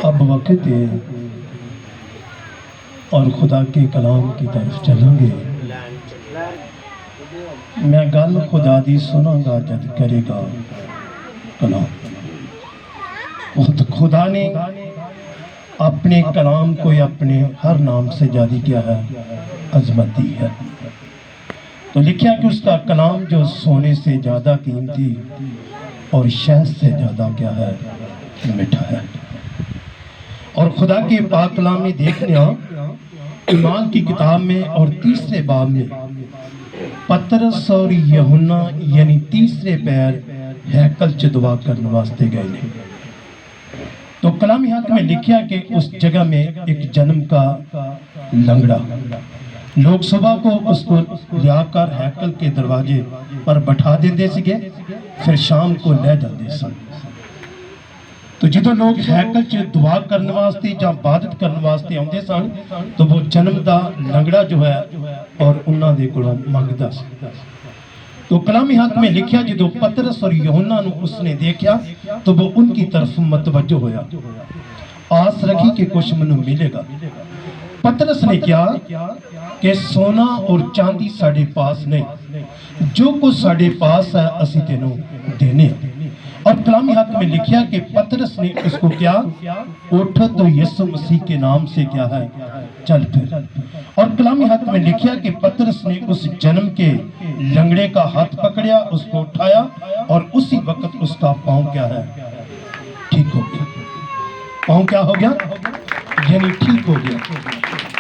اب وقت ہے اور خدا کے کلام کی طرف چلیں گے۔ میں گل خدا دی سناں گا جد کرے گا کلام۔ خدا نے اپنے کلام کو اپنے ہر نام سے جاری کیا ہے، عظمت دی ہے۔ تو لکھیا کہ اس کا کلام جو سونے سے زیادہ قیمتی اور شہد سے زیادہ کیا ہے، میٹھا ہے۔ اور خدا کے پاک کلام میں دیکھنے ایمان کی کتاب میں اور تیسرے باب میں پترس اور یوحنا یعنی تیسرے پیر ہیکل چ دعا کرنے واسطے گئے نے۔ تو کلامی حق میں لکھیا کہ اس جگہ میں ایک جنم کا لنگڑا، لوگ صبح کو اس کو لیا کر ہیکل کے دروازے پر بٹھا دیندے سگے، پھر شام کو لے جاندے سن۔ تو جدوں لوگ ہیکل چ دعا کرنے واسطے یا عبادت کرنے واسطے آندے سن تو وہ جنم دا لنگڑا جو ہے اور انہاں دے کولوں منگدا سی۔ تو کلامی حق میں لکھیا جدوں پترس اور یوحنا نو اس نے دیکھیا تو وہ ان کی طرف متوجہ ہویا، آس رکھی کہ کچھ منو ملے گا۔ پترس نے کیا کہ سونا اور چاندی ساڑھے پاس نہیں، جو کچھ ساڑھے پاس ہے اسی تینوں دینے۔ اور کلامی حق میں لکھیا کہ پترس نے اس کو کیا، اٹھ تو یسوع مسیح کے نام سے کیا ہے، چل پھر۔ اور کلامی حق میں لکھیا کہ پترس نے اس جنم کے لنگڑے کا ہاتھ پکڑیا، اس کو اٹھایا اور اسی وقت اس کا پاؤں کیا ہے، ٹھیک ہو گیا۔ پاؤں کیا ہو گیا؟ یعنی ٹھیک ہو گیا۔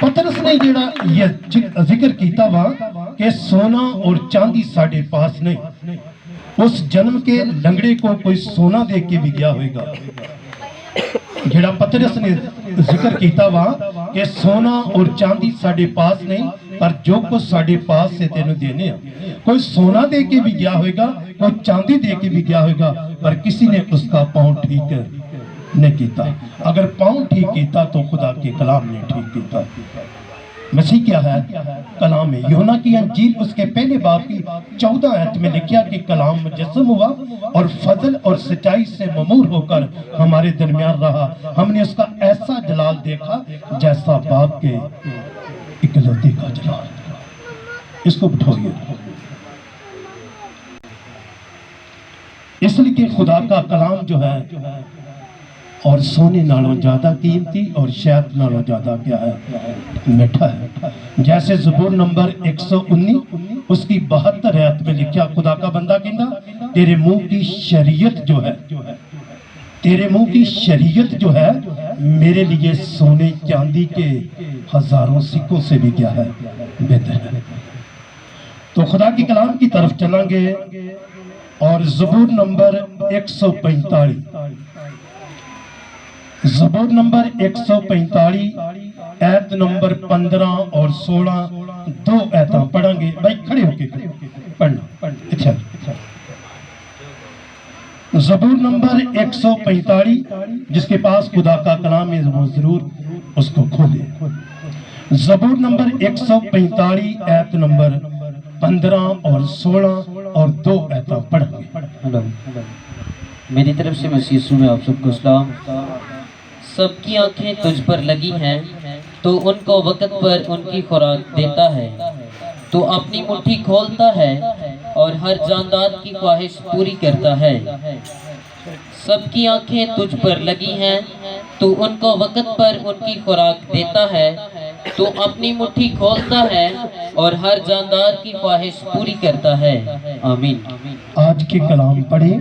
پترس نے یہ ذکر کیتا وا کہ سونا اور چاندی ساڑھے پاس نہیں، اس جنم کے لنگڑے کو کوئی سونا دے کے بھی گیا ہوئے گا۔ جڑا پترس نے ذکر کیتا وا کہ سونا اور چاندی ساڑھے پاس نہیں، پر جو کچھ ساڑھے پاس سے تینوں دینے ہیں، کوئی سونا دے کے بھی گیا ہوئے گا، کوئی چاندی دے کے بھی گیا ہوئے گا، پر کسی نے اس کا پاؤں ٹھیک نہیں کیتا۔ اگر پاؤں ٹھیک کیتا تو خدا کے کلام نے ٹھیک کیتا۔ مسیح کیا ہے؟ کلام ہے۔ یوحنا کی انجیل اس کے پہلے باب کی 14 آیت میں لکھیا کہ کلام مجسم ہوا اور فضل اور سچائی سے ممور ہو کر ہمارے درمیان رہا، ہم نے اس کا ایسا جلال دیکھا جیسا باپ کے اکلوتے کا جلال۔ اس کو بٹھوئیے۔ اس لیے کہ خدا کا کلام جو ہے اور سونے نالوں زیادہ قیمتی اور شہد نالوں زیادہ کیا ہے، میٹھا ہے۔ جیسے زبور نمبر 119 اس کی 72 آیت میں لکھیا، خدا کا بندہ کہندا تیرے منہ کی شریعت جو ہے، تیرے منہ کی شریعت جو ہے میرے لیے سونے چاندی کے ہزاروں سکوں سے بھی کیا ہے، بہتر ہے۔ تو خدا کی کلام کی طرف چلیں گے اور زبور نمبر 145، زبور نمبر 145 آیت نمبر 15 اور 16 دو آیتاں پڑھیں گے۔ بھائی کھڑے ہو کے پڑھنا۔ اچھا، زبور نمبر 145 جس کے پاس خدا کا کلام ہے وہ ضرور اس کو کھولے۔ زبور نمبر 145 آیت نمبر 15 اور 16 اور دو آیتاں پڑھیں گے۔ میری طرف سے مسیح یسوع میں آپ سب کو اسلام۔ سب کی آنکھیں تجھ پر لگی ہیں، تو ان کو وقت پر ان کی خوراک دیتا ہے، تو اپنی مٹھی کھولتا ہے اور ہر جاندار کی خواہش پوری کرتا ہے۔ سب کی آنکھیں تجھ پر لگی ہیں، تو ان کو وقت پر ان کی خوراک دیتا ہے، تو اپنی مٹھی کھولتا ہے اور ہر جاندار کی خواہش پوری کرتا ہے۔ آمین۔ آج کے کلام پڑھیں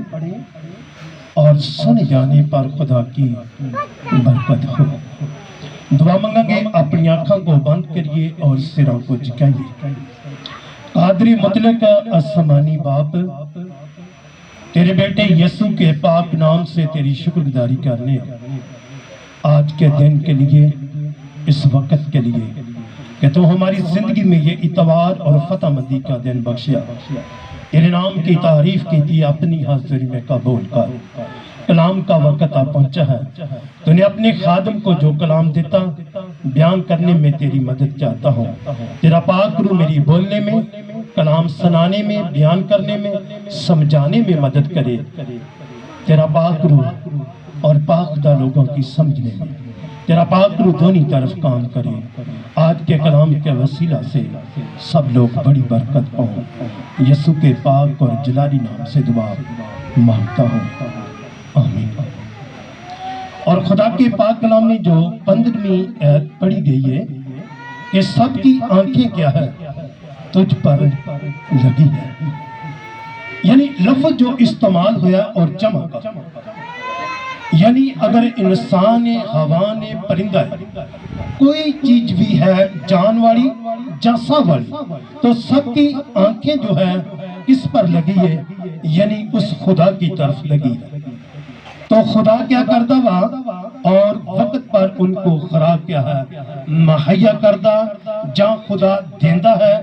اور سن جانے پر خدا کی برکت ہو۔ دعا مانگیں گے، اپنی آنکھوں کو بند کریے اور سروں کو جھکائیے۔ قادر مطلق آسمانی باپ، تیرے بیٹے یسوع کے پاک نام سے تیری شکرگزاری کرنے آج کے دن کے لیے، اس وقت کے لیے کہ تو ہماری زندگی میں یہ اتوار اور فتح مندی کا دن بخشیا۔ تیرے نام کی تعریف کی تھی، اپنی حاضری میں قبول کر۔ کلام کا وقت آ پہنچا ہے، تو نے اپنے خادم کو جو کلام دیتا بیان کرنے میں تیری مدد چاہتا ہوں۔ تیرا پاک روح میری بولنے میں، کلام سنانے میں، بیان کرنے میں، سمجھانے میں مدد کرے۔ تیرا پاک روح اور پاکدہ لوگوں کی سمجھنے میں تیرا پاک روح دونوں طرف کام کرے۔ آج کے کلام کے وسیلہ سے سب لوگ بڑی برکت پاؤں۔ یسوع کے پاک اور جلالی نام سے دعا مانگتا ہوں، آمین۔ اور خدا کے پاک کلام میں جو 15ویں آیت پڑھی گئی ہے کہ سب کی آنکھیں کیا ہے؟ تجھ پر لگی ہے۔ یعنی لفظ جو استعمال ہوا اور جمع کا، یعنی اگر انسان ہے، حیوان ہے، پرندہ ہے، کوئی چیز بھی ہے جان والی جانسا والی، تو سب کی آنکھیں جو ہے کس پر لگی ہے؟ یعنی اس خدا کی طرف لگی ہے۔ تو خدا کیا کردا وا اور وقت پر ان کو خوراک کیا ہے مہیا کردا، جہاں خدا دیندا ہے،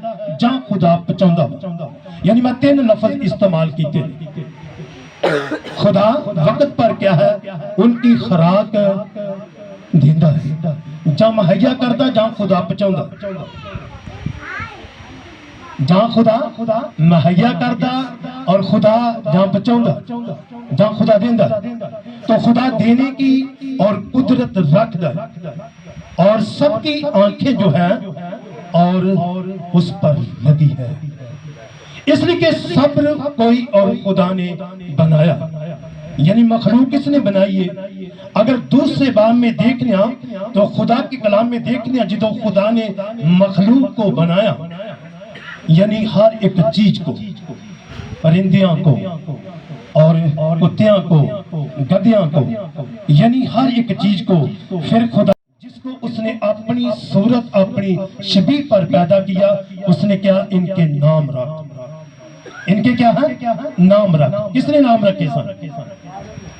جہاں خدا پچاوندا وا۔ یعنی میں 3 لفظ استعمال کیتے، خدا وقت پر کیا ہے ان کی خوراک دیندا ہے، جہاں مہیا کردا، جہاں خدا پچاوندا، جہاں خدا مہیا کردا اور خدا جہاں پچاوندا، جہاں خدا دیندا۔ تو خدا دینے کی اور قدرت رکھدا اور سب کی آنکھیں جو ہے اور اس پر لگی ہے، اس لیے کہ صبر کوئی اور خدا نے بنایا، یعنی مخلوق کس نے بنائی ہے؟ اگر دوسرے باب میں دیکھنے تو خدا کے کلام میں دیکھنے جدو خدا نے مخلوق کو بنایا، یعنی ہر ایک چیز کو، پرندیاں کو اور کتیاں کو، گدیاں کو، یعنی ہر ایک چیز کو، پھر خدا جس کو اس نے اپنی صورت اپنی شبیہ پر پیدا کیا، اس نے کیا ان کے نام رکھ، ان کے کیا ہے نام رکھ۔ کس نے نام رکھے سن؟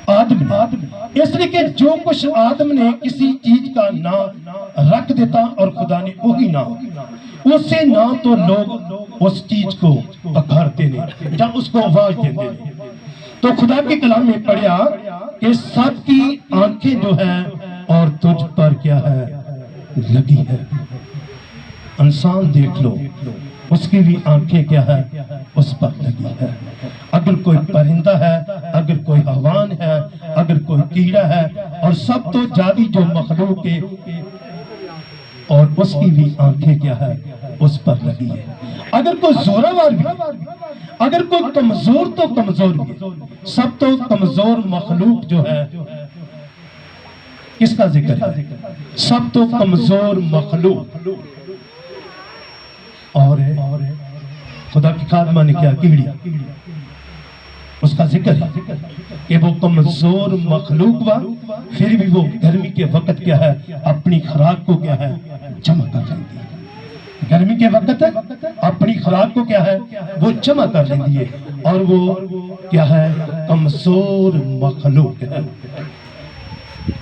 آدم نے۔ اس لیے کہ جو کچھ آدم نے کسی چیز کا نام رکھ دیتا اور خدا نے وہی نام، اس سے نام تو لوگ اس چیز کو پکارتے نہیں یا اس کو آواز دیتے نہیں۔ تو خدا کے کلام میں پڑھیا کہ سب کی آنکھیں جو ہے اور تجھ پر کیا ہے لگی ہے۔ انسان دیکھ لو، اس کی بھی آنکھیں کیا ہے اس پر لگی ہے۔ اگر کوئی پرندہ ہے، اگر کوئی حیوان ہے، اگر کوئی کیڑا ہے، اور سب تو جادی جو مخلوق ہے اور اس کی بھی آنکھیں کیا ہے اس پر لگی ہے۔ اگر کوئی زوراور بھی، اگر کوئی کمزور تو کمزور بھی، سب تو کمزور مخلوق جو ہے کس کا ذکر ہے؟ سب تو کمزور مخلوق، اور خدا کی خادمہ نے کیا کیڑی، اس کا ذکر ہے کہ وہ کمزور مخلوق ہوا، پھر بھی وہ گرمی کے وقت کیا ہے اپنی خوراک کو کیا ہے جمع کر لیتی ہے۔ گرمی کے وقت اپنی خوراک کو کیا ہے وہ جمع کر لیتی ہے، اور وہ کیا ہے کمزور مخلوق ہے۔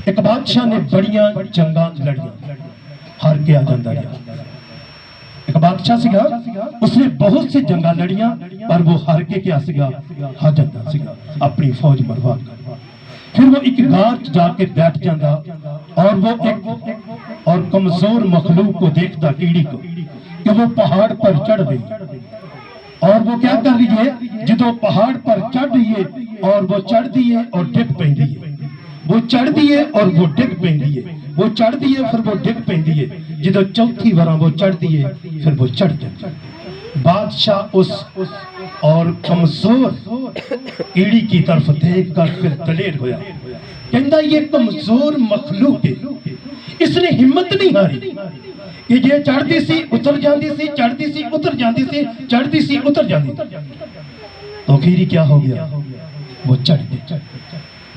ایک بادشاہ نے بڑیاں جنگاں لڑیاں، ہار کے آ جاندہ رہا۔ ایک بادشاہ سگا، اس نے بہت سے جنگاں لڑیاں، پر وہ ہار کے کیا سگا ہا جاندہ سگا، اپنی فوج برباد کر۔ پھر وہ ایک غار جا کے بیٹھ جاندہ، اور وہ ایک اور کمزور مخلوق کو دیکھتا، کیڑی کو، کہ وہ پہاڑ پر چڑھ رہی ہے، اور وہ کیا کر رہی ہے جدو پہاڑ پر چڑھ رہی ہے اور وہ چڑھ دی ہے اور ڈگ پہندی ہے، وہ چڑھ دی ہے اور وہ ڈگ پہندی ہے، وہ چڑھ دی ہے پھر وہ ڈگ پہندی ہے، جدو چوتھی وراں وہ چڑھ دی ہے پھر وہ چڑھ جاتی ہے۔ بادشاہ اس اور کمزور کیڑی کی طرف دیکھ کر پھر دلیر ہویا، کہندہ یہ کمزور مخلوق ہے، اس نے ہمت نہیں ہاری کہ یہ چڑھتی سی اتر جاندی سی، چڑھتی سی اتر جاندی سی، چڑھتی سی اتر جاندی سی۔ تو کیڑی کیا ہو گیا؟ وہ چڑھ گئی۔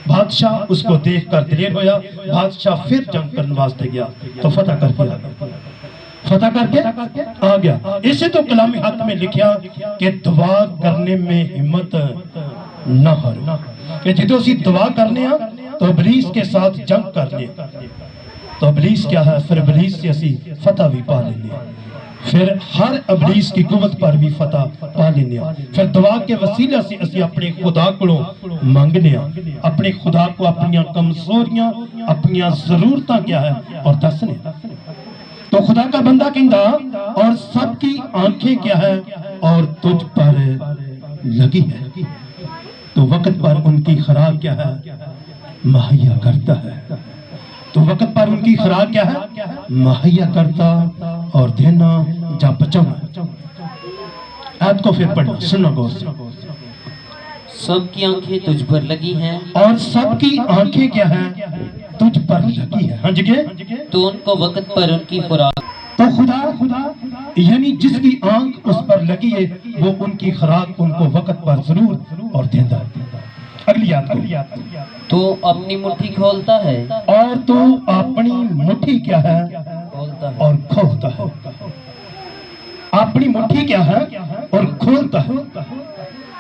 بادشاہ اس کو دیکھ کر دلیر ہویا، بادشاہ پھر جنگ کرنے واسطے گیا تو فتح کر کے آ گیا، فتح کر کے آ گیا۔ اسے تو کلام حق میں لکھیا کہ دعا کرنے میں ہمت نہ ہارو، کہ جدو سی دعا کرنے تو ابلیس کے ساتھ جنگ کرنے، تو ابلیس کیا ہے پھر ابلیس سے اسی فتح بھی پا لینے، پھر ہر ابلیس کی قوت پر بھی فتح پا لینے، پھر دعا کے وسیلہ سے اسی اپنے خدا کو مانگنے، اپنے خدا کو اپنی کمزوریاں اپنی ضرورتاں کیا ہے اور دسنے۔ تو خدا کا بندہ کہندہ اور سب کی آنکھیں کیا ہے اور تجھ پر لگی ہے، تو وقت پر ان کی خوراک کیا ہے मुहैया करता है। तो वक्त पर उनकी खुराक क्या है? मुहैया करता और देना जा बचाना। आयत को फिर पढ़ना, सुनो गौर से। सबकी आंखें तुझ पर लगी हैं, और सबकी आंखें क्या है? तुझ पर लगी है। हाँ जी के? तो उनको वक्त पर उनकी खुराक। तो खुदा यानी जिसकी आंख उस पर लगी है वो उनकी खुराक उनको वक्त पर जरूर और देता है। अगली याद तो अपनी मुट्ठी खोलता है, और तो अपनी मुट्ठी क्या है? खोलता है और खोलता है। अपनी मुट्ठी क्या है? और खोलता है।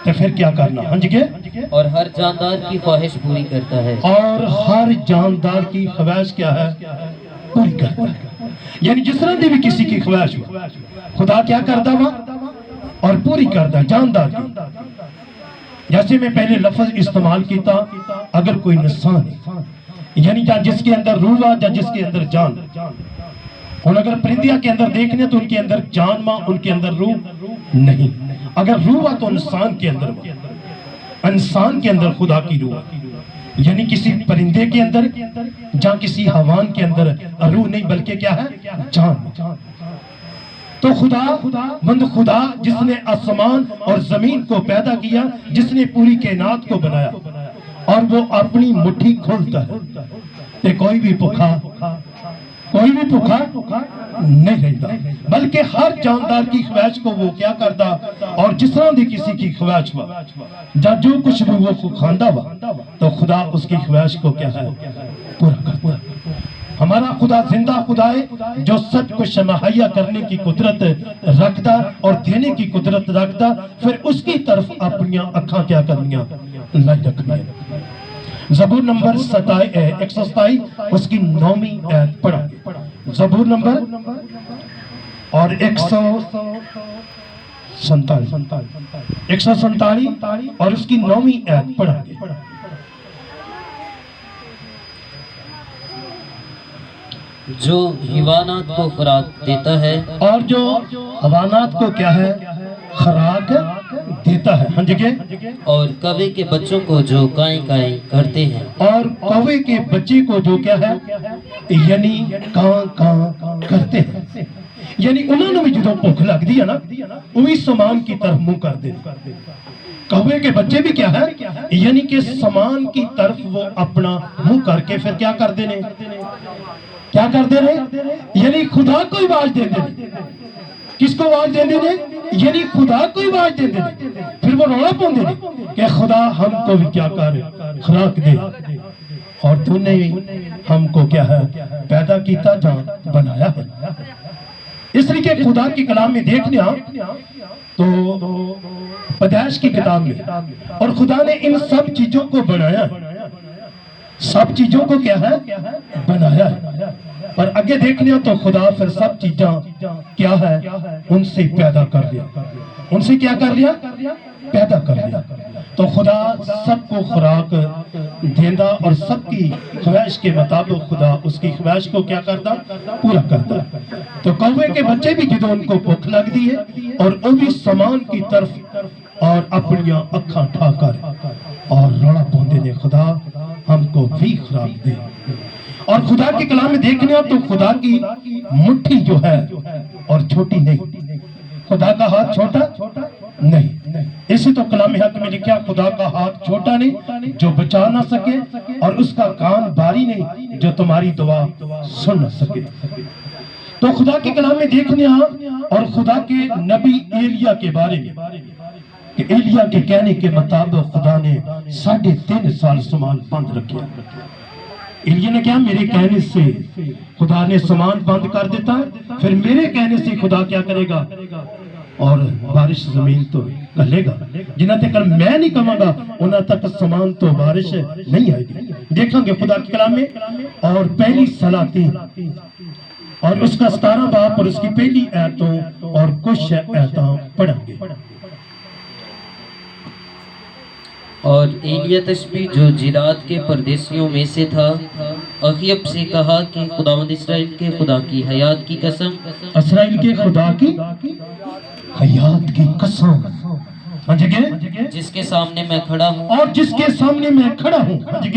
तो फिर क्या करना? हाँ जी के? और हर जानदार की ख्वाहिश पूरी करता है। और हर जानदार की ख्वाहिश क्या है? पूरी करता है। यानी जिस तरह की भी किसी की ख्वाहिश हो खुदा क्या करता वहां? और पूरी करता जानदार की। जैसे मैं पहले लफ्ज इस्तेमाल किया, अगर कोई इंसान यानी या जिसके अंदर रूह या जिसके अंदर जान, और अगर परिंदिया के अंदर देखने तो उनके अंदर जान मां, उनके अंदर रूह नहीं। अगर रूह तो इंसान के अंदर, इंसान के अंदर खुदा की रूह, यानी किसी परिंदे के अंदर या किसी हवान के अंदर रूह नहीं बल्कि क्या है? जान। तो खुदा जिसने आसमान और जमीन को पैदा किया, जिसने पूरी कायनात को बनाया, और वो अपनी मुट्ठी खोलता है कि कोई भी भूखा नहीं रहता, बल्कि हर जानदार की ख्वाहिश को वो क्या करता, और जिस तरह की किसी की ख्वाहिश हुआ या जो कुछ भी वो खांदा हुआ, तो खुदा उसकी ख्वाहिश को क्या है? पूरा करता है। हमारा खुदा जिंदा खुदा है जो सब कुछ मुहैया करने की कुदरत रखता और देने की कुदरत रखता, फिर उसकी तरफ अपनी अखा क्या करनिया? लाई रखनिया। ज़बूर नंबर 127 उसकी 9वीं आयत पढ़ा। ज़बूर नंबर और 147 और उसकी 9वीं आयत पढ़ा। जो हिवानात को खुराक देता है, और जो हवानात को क्या है? खुराक देता है। हाँ जी के? और कौवे के बच्चों को जो काई काई करते हैं, और कौवे के बच्चे को जो क्या है? यानी कां करते हैं। यानी उन्होंने भी जो भूख लगती है ना, वही समान की तरफ मुंह कर दे। कौवे के बच्चे भी क्या है? यानी कि समान की तरफ वो अपना मुंह करके फिर क्या कर देने? क्या कर देने? यानी खुदा को आवाज दे देने। किसको आवाज दे देने? यानी खुदा को आवाज दे देने। फिर वो रोना पाते ने कि खुदा हमको भी क्या कर? खुराक दे। और तूने हमको क्या है? पैदा किया जा बनाया है। इस तरीके खुदा की कलाम में देखने तो पैदाइश की किताब में, और खुदा ने इन सब चीजों को बनाया, सब चीजों को क्या है? बनाया है। पर आगे देखने तो खुदा फिर सब चीजा क्या है? उनसे पैदा कर लिया। उनसे क्या कर लिया? पैदा कर लिया। तो खुदा सबको खुराक देंदा और सबकी ख्वाहिश के मुताबिक खुदा उसकी ख्वाहिश को क्या करता? पूरा करता। तो कौवे के बच्चे भी जो उनको भूख लगती है और वो भी समान की तरफ और अपनी अखा ठाकर और रोना पाते ने, खुदा हमको भी खुराक दे। और खुदा के कलाम में देखने तो खुदा की मुट्ठी जो है और छोटी नहीं, खुदा का हाथ छोटा नहीं। इसी तो कलाम हक में लिखा, खुदा का हाथ छोटा नहीं जो बचा ना सके, और उसका कान बारी नहीं जो तुम्हारी दुआ सुन न सके। तो खुदा के कलाम में देखने और खुदा के नबी एलिया के बारे में कि एलिया के कहने के मुताबिक खुदा ने 3.5 साल सामान बंद रखे। एलिया ने क्या? मेरे कहने से खुदा ने सामान बंद कर देता है, फिर मेरे कहने से खुदा क्या करेगा? और बारिश जमीन तो करेगा। जिन्हें तक मैं नहीं कमांगा उन्हें तक सामान तो बारिश नहीं आएगी। देखेंगे खुदा के कलाम में। और पहली सलातीन और उसका 17 बाब और उसकी पहली आयतों और कुछ आयतां पढ़ेंगे। और एलिया तशबी जो जिलाद के परदेसियों में से था, अखयब से कहा कि खुदावंद इस्राएल के खुदा की हयात की कसम, इस्राएल के खुदा की हयात की कसम, हाँ जी, जिसके सामने मैं खड़ा हूँ, और जिसके सामने मैं खड़ा हूँ, हाँ जी,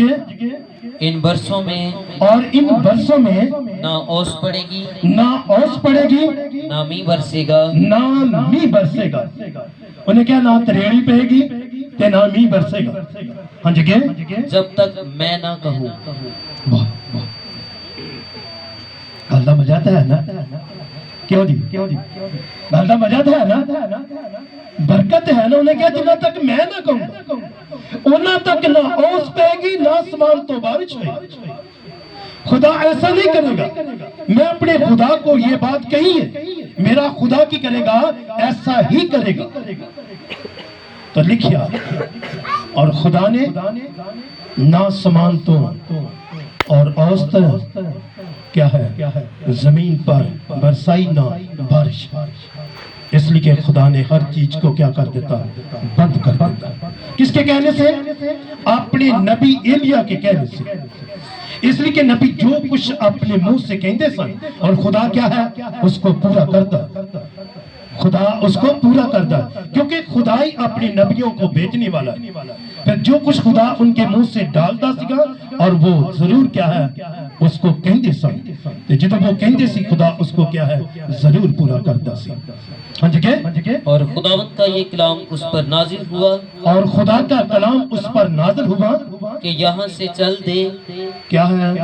इन बरसों में और इन बरसों में ना ओस पड़ेगी, ना ओस पड़ेगी, ना मी बरसेगा, ना मी बरसेगा। उन्हें क्या, ना तरेड़ी पेगी ते ना मी बरसेगा। हाँ जी, जब तक मैं ना कहूँ। वाह वाह, गल दा मजा तो है ना, क्यों जी, गल दा मजा तो है ना, बरकत है ना। उन्हें क्या, जिन्ना तक मैं ना कहूँ उन्ना तक ना ओस पेगी, ना आसमान तो बारिश होगी। खुदा ऐसा नहीं करेगा। मैं अपने खुदा को ये बात कही है, मेरा खुदा की करेगा, ऐसा ही करेगा। तो लिखिया, और खुदा ने ना समान तो और औसत क्या है, जमीन पर बरसाई ना बारिश। इसलिए कि खुदा ने हर चीज को क्या कर देता, बंद कर देता। किसके कहने से? अपने नबी एलिया के कहने से। इसलिए कि नबी जो कुछ अपने मुंह से कहते सन, और खुदा क्या है, उसको पूरा करता। खुदा उसको पूरा करता, क्योंकि खुदा ही अपने नबियों को भेजने वाला है। फिर जो कुछ खुदा उनके मुंह से डालता सीगा, और वो जरूर क्या है, उसको कहते सन। जितना वो कहते सी, खुदा उसको क्या है, जरूर पूरा करता सी। हाँ जी, और खुदावंद का ये कलाम उस पर नाजिल हुआ, और खुदा का कलाम उस पर नाजिल हुआ कि यहाँ से चल दे। क्या है,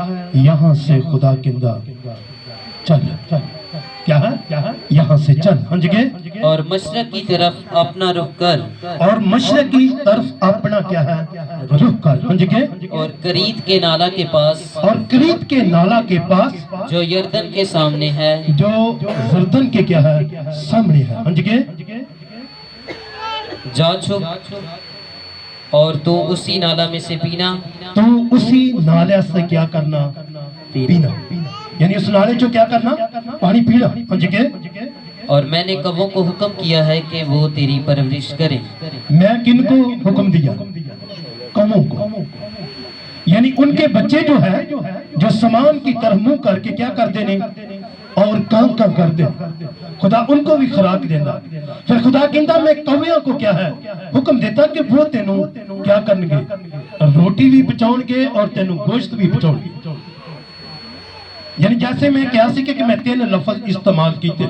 यहाँ से खुदा किंदा चल, क्या है, यहाँ से चल। हाँ जी, और मशरक की तरफ अपना रुख कर, और मशरक की तरफ अपना क्या है, रुख कर। हाँ जी, और करीत के नाला के पास, और करीत के नाला के पास, जो यरदन के सामने है, जो यरदन के क्या है, सामने है। हाँ जी, जा छुप, और तो उसी नाला में से पीना। तो उसी नाले से क्या करना, पीना। यानी उस नाले जो क्या करना, पानी पीना। हाँ जी, और मैंने कवों को हुक्म किया है कि वो तेरी परवरिश करें। मैं किनको हुक्म दिया, कौमों को, यानी उनके बच्चे जो है, जो समान की तरह मुंह करके क्या कर देने, और काम कर दे। खुदा उनको भी खुराक देता। फिर खुदा कहता, मैं कौमियों को क्या है, हुक्म देता कि वो तेनों क्या करनगे, रोटी भी पहुंचाउणगे और तेनों गोश्त भी पहुंचाउणगे। यानी जैसे मैं क्या सी कि मैं 3 लफ्ज इस्तेमाल कीते,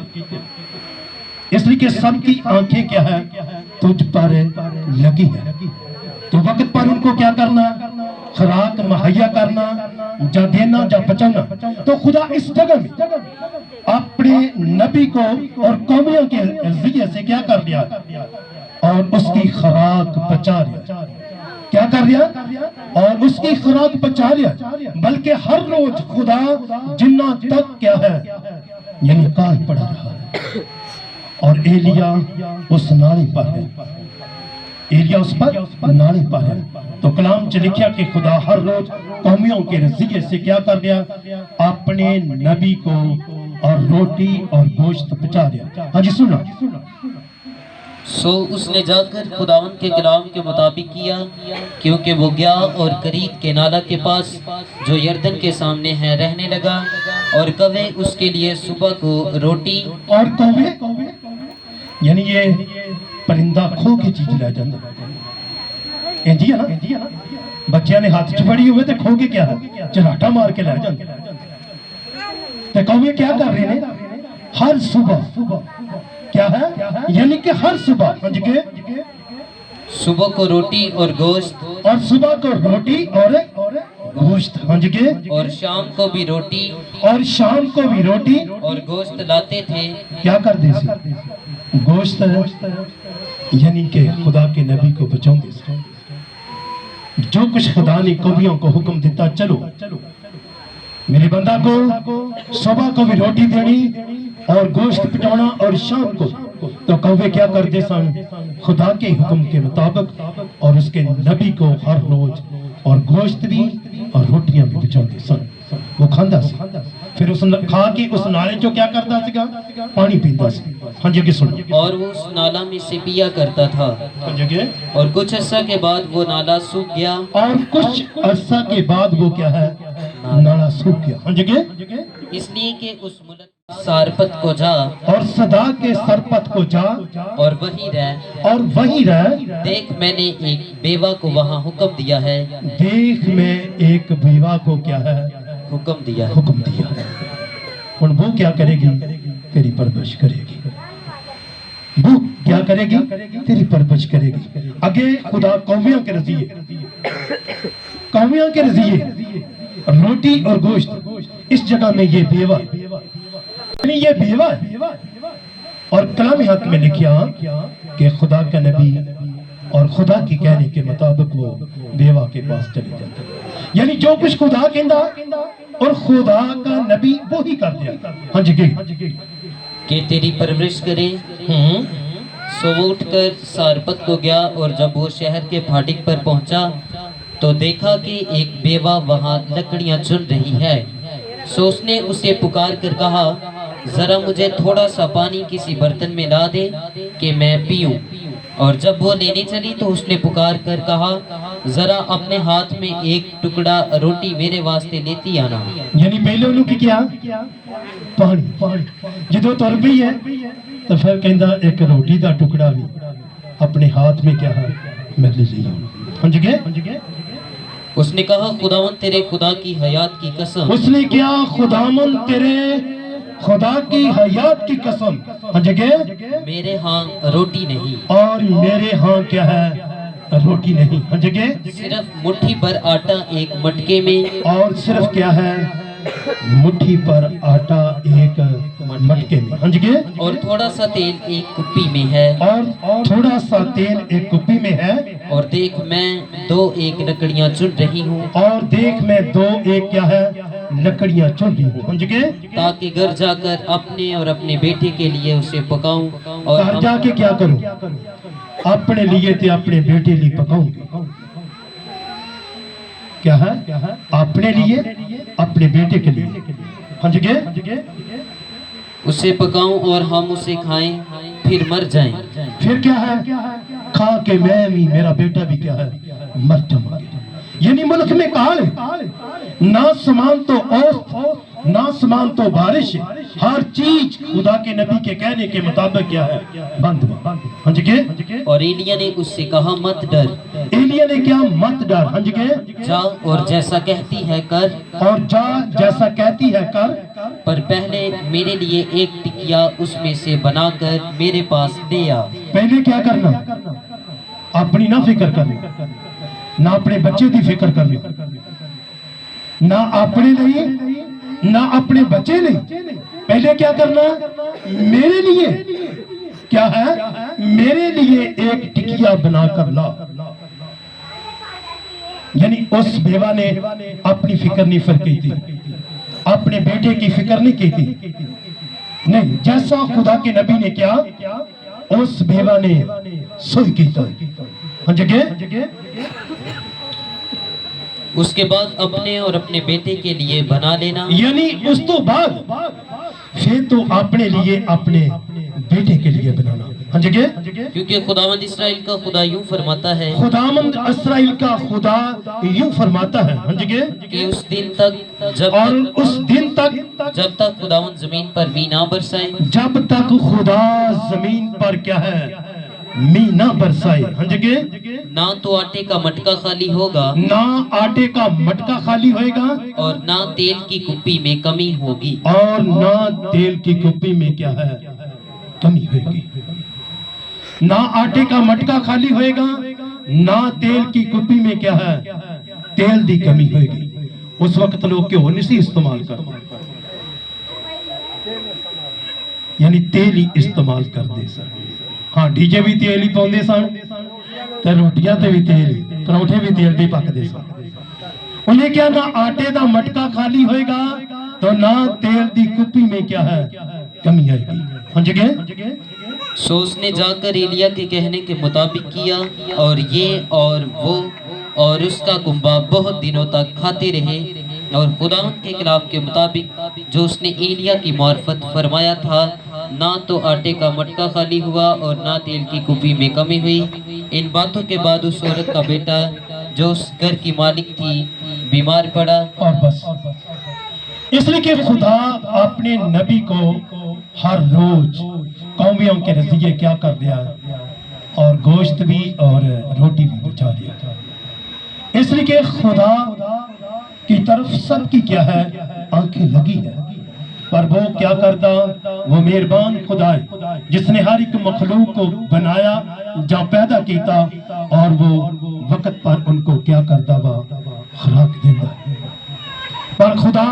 इसलिए कि सबकी आंखें क्या है, तुझ पर लगी है। तो वक्त पर उनको क्या करना, खुराक मुहैया करना, जा देना, जा बचाना। तो खुदा इस जगह में अपने नबी को और कौमियों के जरिए से क्या कर दिया, और उसकी खुराक बचा लिया। क्या कर दिया, और उसकी खुराक बचा लिया। बल्कि हर रोज खुदा जिन्ना तक क्या है, यानी काल पड़ा रहा है। और एलिया उस नाले पर है, एलिया उस पर नाले पर है। तो कलाम च लिखा कि खुदा हर रोज कौमियों के नज़रिए से क्या कर दिया, अपने नबी को और रोटी और गोश्त पहुंचा दिया। हाँ जी, सुनो। सो उसने जाकर खुदावंद के कलाम के मुताबिक किया, क्योंकि वो गया और करीत के नाला के पास, जो यरदन के सामने है, रहने लगा। और कौवे उसके लिए सुबह को रोटी, और कौवे यानी ये परिंदा खो के चीज लै जाता है, इंजी है ना। बच्चियां ने हाथ च फड़ी हुए तो खो के क्या है, चराटा मार के लै जाते। तो कौवे क्या कर रहे हैं, हर सुबह क्या है, यानी कि हर सुबह सुबह को रोटी और गोश्त, और सुबह को रोटी और गोश्त। हाँ जी, और शाम को भी रोटी और शाम को भी रोटी और गोश्त लाते थे। क्या कर दे सी, गोश्त, यानी कि खुदा के नबी को बचाते थे। जो कुछ खुदा ने कवियों को हुक्म देता, चलो मेरे बंदा को सुबह को भी रोटी देनी और गोश्त पहुंचाना, और शाम को। तो कौवे क्या करते सन, खुदा के हुक्म के मुताबिक, और उसके नबी को हर रोज और गोश्त भी और रोटियां भी पहुंचाते सन। वो खांदा सी, फिर उस खा के उस नाले जो क्या करता सीगा, पानी पीता सी। हाँ जी, सुनो। और वो उस नाला में से पिया करता था। हाँ जी, और कुछ अर्सा के बाद वो नाला सूख गया, और कुछ अरसा के बाद वो क्या है, नाला सूख गया। हाँ जी, इसलिए कि उस मुल्क सारपत को जा और सदा के सरपत को जा और वहीं रह। और वहीं रह। देख मैंने एक बेवा को वहाँ हुक्म दिया है। देख मैं एक बेवा को क्या है हुक्म दिया है। हुक्म दिया है। और वो क्या करेगी? तेरी परवरिश करेगी। वो क्या करेगी? तेरी परवरिश करेगी। आगे खुदा कौमियों के रज़िए, कौमियों के रज़िए रोटी और गोश्त, इस जगह में ये बेवा, यानी ये बेवा है। और कलाम हक में लिखा कि खुदा का नबी और खुदा की कहने के मुताबिक वो बेवा के पास चले जाते, यानी जो कुछ खुदा कहता और खुदा का नबी वो ही कर दिया। हाँ जी कि तेरी परवरिश करे। सो वो उठकर सारपत को गया और जब वो शहर के फाटक पर पहुंचा तो देखा कि एक बेवा वहां लकड़ियां चुन रही है। सो उसने उसे पुकार कर कहा, जरा मुझे थोड़ा सा पानी किसी बर्तन में ला दे कि मैं पीऊं। और जब वो लेने चली तो उसने पुकार कर कहा, जरा अपने हाथ में एक टुकड़ा रोटी मेरे वास्ते लेती आना। यानी पहले उन्होंने क्या? पानी पानी जो तुर पई है तो फिर कहता एक रोटी का टुकड़ा भी अपने हाथ में क्या है मैं ले ली। समझ उसने कहा, खुदावन तेरे खुदा की हयात की कसम। उसने क्या? खुदावन तेरे खुदा की हयात की कसम। जगह मेरे हाँ रोटी नहीं और मेरे हाँ क्या है रोटी नहीं। जगह सिर्फ मुट्ठी भर आटा एक मटके में और सिर्फ क्या है मुट्ठी पर आटा एक मटके में। जगह और थोड़ा सा तेल एक कुप्पी में है। और थोड़ा सा तेल एक कुप्पी में है। और देख मैं दो एक लकड़ियां चुन रही हूँ। और देख मैं दो एक क्या है लकड़ियां चुन रही हूँ। ताकि घर जाकर अपने और अपने बेटे के लिए उसे पकाऊं। और घर जाके क्या करूं? अपने लिए ते अपने बेटे लिए पकाऊंगी। क्या है? अपने लिए अपने बेटे के लिए। हाँ उसे पकाऊं और हम उसे खाएं फिर मर जाएं। फिर क्या है? खा के मैं भी मेरा बेटा भी क्या है मर जाएंगे। यानी मुल्क में काल है, ना समान तो औसत ना समान तो बारिश, हर चीज खुदा के नबी के कहने के मुताबिक क्या है बंद। हाँ जी। और एलिया ने उससे कहा, मत डर। एलिया ने क्या? मत डर। हाँ जी। जा और जैसा कहती है कर। और जा जैसा कहती है कर। पर पहले मेरे लिए एक टिकिया उसमें से बनाकर मेरे पास ले आ। पहले क्या करना? अपनी ना फिक्र करनी, ना अपने बच्चे की फिक्र करनी, ना अपने लिए ना अपने बच्चे लिए। पहले क्या करना? मेरे लिए क्या है? मेरे लिए एक टिकिया बनाकर ला। यानी उस बेवा ने अपनी फिक्र नहीं फिर की थी, अपने बेटे की फिक्र नहीं की थी। नहीं, जैसा खुदा के नबी ने क्या उस बेवा ने सोई की। जगह उसके बाद अपने और अपने बेटे के लिए बना लेना। यानी उस तो बाद फिर तो अपने लिए अपने बेटे के लिए बनाना। हाँ जगह क्योंकि खुदावंद इसराइल का खुदा यूं फरमाता है, खुदावंद इसराइल का खुदा यूं फरमाता है। हाँ जगह कि उस दिन तक जब तक खुदावंद जमीन पर मी ना बरसाए, जब तक खुदा जमीन पर क्या है मी ना बरसाए। हाँ जगह ना तो आटे का मटका खाली होगा, ना आटे का मटका खाली होएगा, और ना तेल की कुप्पी में कमी होगी। और ना तेल की कुप्पी में क्या है कमी होगी। ना आटे का मटका खाली होएगा, ना तेल की कुप्पी में क्या है तेल की कमी होगी। उस वक्त लोग क्यों नहीं सी इस्तेमाल करते, यानी तेल ही इस्तेमाल करते सन। हाँ डीजे भी तेल ही पाउंदे सन ते रोटियां ते भी तेल ही, पराठे भी तेल दे पकदे सन। उन्हें क्या ना आटे का मटका खाली होएगा तो ना तेल की कुप्पी में क्या है कमी आएगी। हाँ जगह सो उसने जाकर एलिया के कहने के मुताबिक किया, और ये और वो और उसका कुंबा बहुत दिनों तक खाते रहे। और खुदावंद के खिलाफ के मुताबिक जो उसने एलिया की मार्फत फरमाया था, ना तो आटे का मटका खाली हुआ और ना तेल की कुप्पी में कमी हुई। इन बातों के बाद उस औरत का बेटा जो उस घर की मालिक थी बीमार पड़ा। और बस इसलिए कि खुदा अपने नबी को हर रोज कौमियों के नजरिए क्या कर दिया है, और गोश्त भी और रोटी भी बचा दिया। इसलिए कि खुदा की तरफ सबकी क्या है, आंखें लगी है। पर वो क्या करता, वो मेहरबान खुदा है जिसने हर एक मखलूक को बनाया, जहाँ पैदा किया, और वो वक्त पर उनको क्या करता, वह खुराक देता है। पर खुदा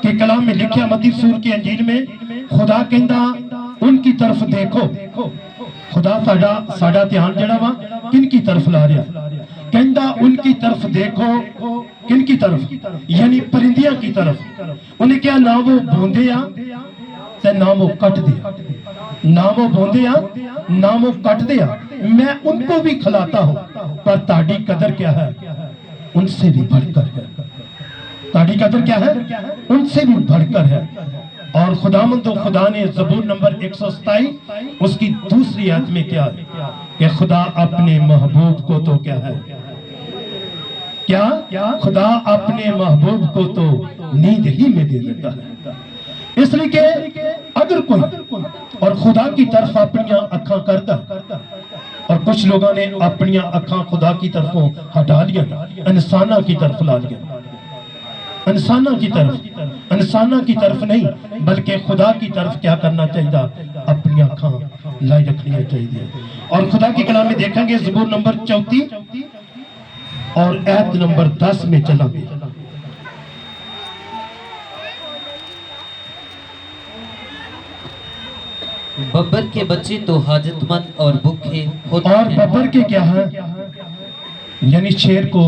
के कलाम में लिखा मत्ती सूर की अंजील में, खुदा कहता उनकी तरफ देखो। खुदा साडा ध्यान जड़ा वा किन की तरफ ला रहा, कहता उनकी तरफ देखो। किन की तरफ, यानी परिंदियां की तरफ। उन्हें क्या, ना वो बोंदे आ ते ना वो कट दिया, ना वो बोंदे आ ना वो कट दिया, मैं उनको भी खिलाता हूं। पर ताड़ी कदर क्या है, उनसे भी बढ़कर है। ताड़ी कदर क्या है, उनसे भी बढ़कर है। और खुदा ने ज़बूर नंबर 127 उसकी दूसरी आयत में क्या है कि खुदा अपने महबूब को तो क्या है, क्या खुदा अपने महबूब को तो नींद ही में दे देता है। इसलिए कि अगर कोई और खुदा की तरफ अपनी अखा करता, और कुछ लोगों ने अपनी अखा खुदा की तरफों हटा लिया, इंसाना की तरफ ला लिया। इंसाना की तरफ नहीं, बल्कि खुदा की तरफ क्या करना चाहिए, अपनी आँखां लाई रखनी चाहिए। और खुदा के कलाम में देखेंगे ज़बूर नंबर 34 और आयत नंबर 10 में चलेंगे। बब्बर के बच्चे तो हाजतमंद और भूखे होते और हैं। बब्बर के क्या है, यानी शेर को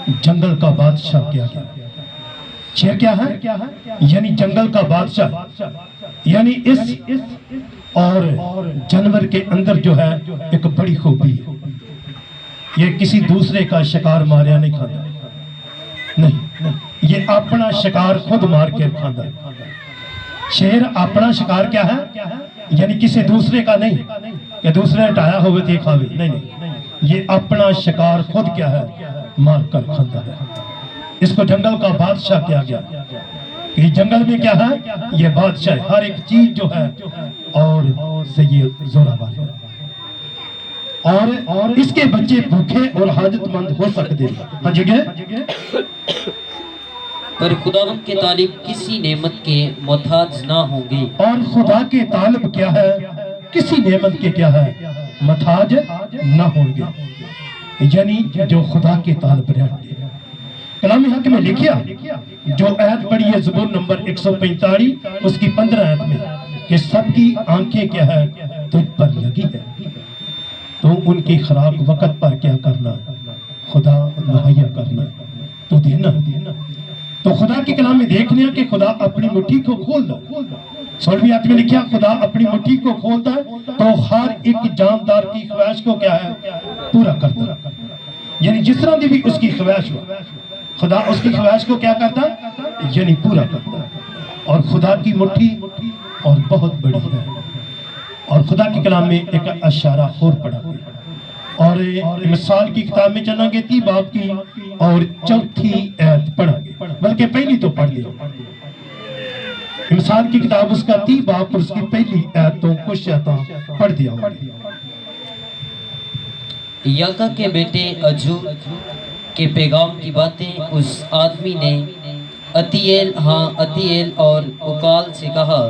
जंगल का बादशाह क्या है। शेर क्या है, यानी जंगल का बादशाह। यानी इस और जानवर के अंदर जो है एक बड़ी खूबी है, ये किसी दूसरे का शिकार मारिया नहीं खाता, नहीं, ये अपना शिकार खुद मार के खाता। शेर अपना शिकार क्या है, यानी किसी दूसरे का नहीं कि दूसरे ने हटाया होवे तो खावे, नहीं, ये अपना शिकार खुद क्या है, मार कर खाता है। इसको जंगल का बादशाह किया गया कि जंगल में क्या है, ये बादशाह है, हर एक चीज जो है और से ये जोरावर है। और इसके बच्चे भूखे और हाजतमंद हो सकते हैं। हाँ जगह पर खुदावंद के तालिब किसी नेमत के मोहताज ना होंगे। और खुदा के तालिब क्या है, किसी नेमत के क्या है, मोहताज ना होंगे। यानी जो खुदा के तालिब रहते हैं। कलाम हक में लिखिया जो आयत पढ़ी है ज़बूर नंबर 145 उसकी 15 आयत में कि सबकी आंखें क्या है, तुझ पर लगी है, तो उनकी खुराक वक्त पर क्या करना, खुदा मुहैया करना, तो देना। तो खुदा के कलाम में देखने कि खुदा अपनी मुट्ठी को खोल दो। 16वीं आयत में लिखा खुदा अपनी मुट्ठी को खोलता है तो हर एक जानदार की ख्वाहिश को क्या है, पूरा करता है। यानी जिस तरह की भी उसकी ख्वाहिश हो, खुदा उसकी ख्वाहिश को क्या करता, यानी पूरा करता। और खुदा की मुट्ठी और बहुत बड़ी है। और खुदा के कलाम में एक अशारा और पढ़ा और मिसाल की किताब में चलेंगे 3 बाब की और 4थी आयत पढ़ेंगे, बल्कि पहली तो पढ़ लिया। मिसाल की किताब उसका 3 बाब और उसकी पहली आयत तो कुछ पढ़ दिया। याका के बेटे अजू के पैगाम की बातें उस आदमी ने अतीएल और उकाल से कहा,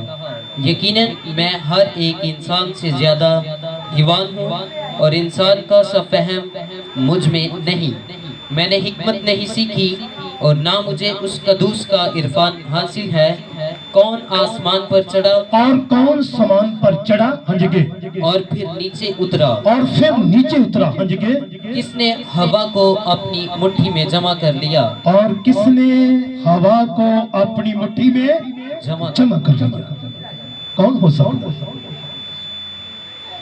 यकीनन मैं हर एक इंसान से ज्यादा हिवान हूँ और इंसान का सा फहम मुझ में नहीं। मैंने हिकमत नहीं सीखी और ना मुझे उस कदूस का इरफान हासिल है। कौन आसमान पर चढ़ा और कौन समान पर चढ़ा, हंजगे, और फिर नीचे उतरा, और फिर नीचे उतरा, हंजगे, किसने हवा को अपनी मुट्ठी में जमा कर लिया, और किसने हवा को अपनी मुट्ठी में जमा कर लिया। कौन हो सकता,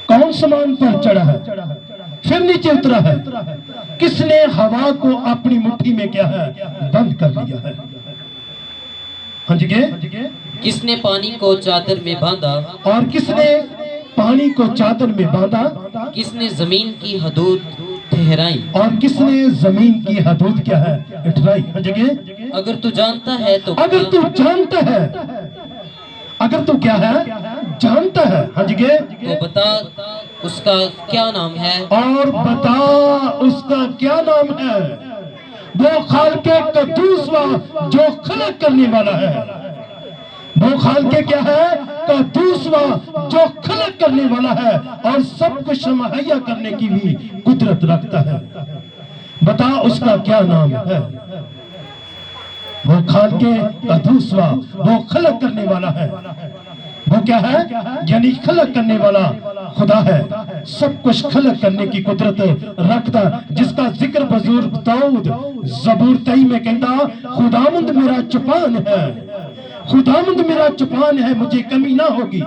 कौन समान पर चढ़ा है फिर नीचे उतरा है, किसने हवा को अपनी मुट्ठी में क्या है, बंद कर लिया है। हंजगे, किसने पानी को चादर में बांधा, और किसने पानी को चादर में बांधा, किसने जमीन की हदूद ठहराई, और किसने जमीन की हदूद क्या है, ठहराई। हंजगे, अगर तू जानता है तो अगर तू जानता है, अगर तू क्या है जानता है, हाँ जी के, तो बता उसका क्या नाम है। और बता उसका क्या नाम है। वो खालके कद्दूस वा जो खलक करने वाला है। वो खालके क्या है, कद्दूस वा जो खलक करने वाला है और सब कुछ मुहैया करने की भी कुदरत रखता है। बता उसका क्या नाम है। वो खालके कद्दूस वा वो खलक करने वाला है। वो क्या है, यानी खलक करने वाला खुदा है, सब कुछ खलक करने की कुदरत रखता, जिसका जिक्र बुजुर्ग दाऊद ज़बूर 23 में कहता, खुदावंद मेरा चौपान है, खुदावंद मेरा चौपान है, मुझे कमी ना होगी।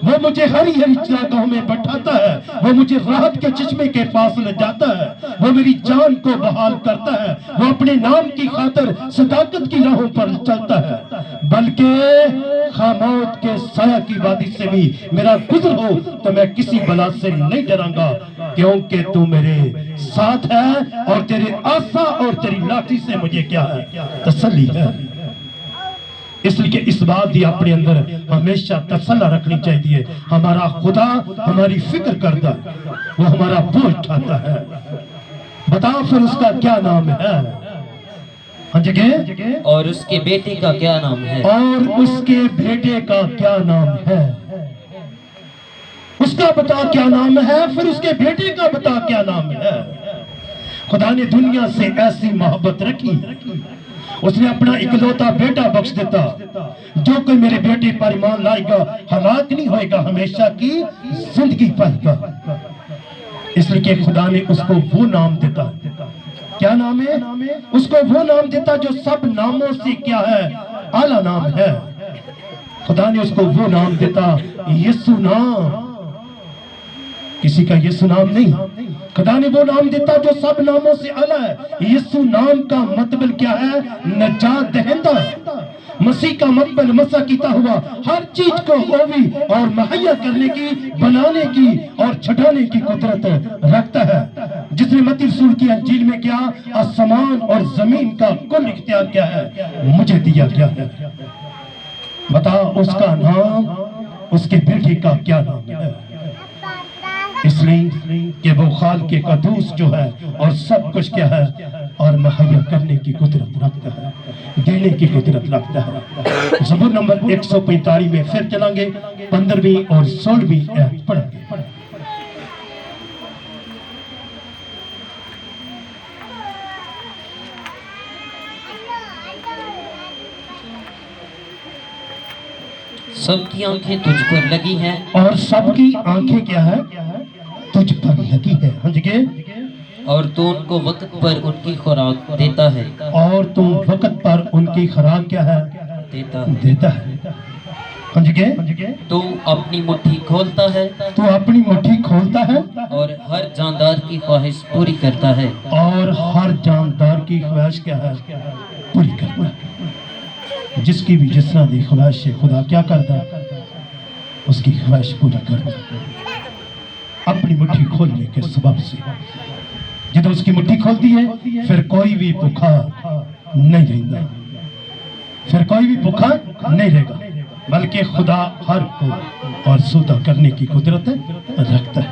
वो मुझे हरी हरी चरागाहों में बैठाता है, वो मुझे राहत के चश्मे के पास ले जाता है, वो मेरी जान को बहाल करता है, वो अपने नाम की खातिर सदाकत की राहों पर चलता है। बल्कि खामोद के साया की वादी से भी मेरा गुजर हो तो मैं किसी बला से नहीं डरांगा, क्योंकि तू मेरे साथ है और तेरे आसा और तेरी लाठी से मुझे क्या है, तसल्ली है। इसलिए इस बात की अपने अंदर हमेशा तसल्ला रखनी चाहिए। हमारा खुदा हमारी फिक्र करता है, वो हमारा बोझ उठाता है। बताओ फिर उसका क्या नाम है। हाँ जी, और उसके बेटे का क्या नाम है। और उसके बेटे का क्या नाम है। उसका बता क्या नाम है, फिर उसके बेटे का बता क्या नाम है। खुदा ने दुनिया से ऐसी मोहब्बत रखी, उसने अपना इकलौता बेटा बख्श देता। जो कोई मेरे बेटे पर ईमान लाएगा हलाक नहीं होएगा, हमेशा की जिंदगी पाएगा। इसलिए खुदा ने उसको वो नाम देता, क्या नाम है, उसको वो नाम देता जो सब नामों से क्या है, आला नाम है। खुदा ने उसको वो नाम देता, यीशु नाम। किसी का यीशु नाम नहीं, खुदा ने वो नाम देता जो सब नामों से आला है। यीशु नाम का मतलब क्या है, नजात दहिंदा। मसीह का मतलब मसा कीता हुआ हर चीज को होवी और मुहैया करने की, बनाने की और छटाने की कुदरत रखता है। जिसने मत्ती रसूल की अंजील में क्या, आसमान और जमीन का कुल इख्तियार क्या है, मुझे दिया गया है। बता उसका नाम, उसके बेटे का क्या नाम है। इसलिए कि वो खालके कद्दूस जो है और सब कुछ क्या है और मुहैया करने की कुदरत रखता है, देने की कुदरत रखता है। ज़बूर नंबर 145 में फिर चलेंगे, 15वीं और 16वीं आयत पढ़ेंगे। सबकी आंखें तुझ पर लगी हैं, और सबकी आंखें क्या है, तुझ पर लगी है। हाँ जी, और तू उनको वक्त पर उनकी खुराक देता है। और तुम वक्त पर उनकी खुराक क्या है, देता है। हाँ जी, तू अपनी मुट्ठी खोलता है, तू अपनी मुट्ठी खोलता है और हर जानदार की ख्वाहिश पूरी करता है। और हर जानदार की ख्वाहिश क्या है, पूरी करता है। जिसकी भी जिस तरह की ख्वाहिश है, खुदा क्या करता है, उसकी ख्वाहिश पूरी करता है अपनी मुट्ठी खोलने के सबब से। जब उसकी मुट्ठी खोलती है फिर कोई भी भूखा नहीं रहता, फिर कोई भी भूखा नहीं रहेगा, बल्कि खुदा हर को और सूदा करने की कुदरत रखता है।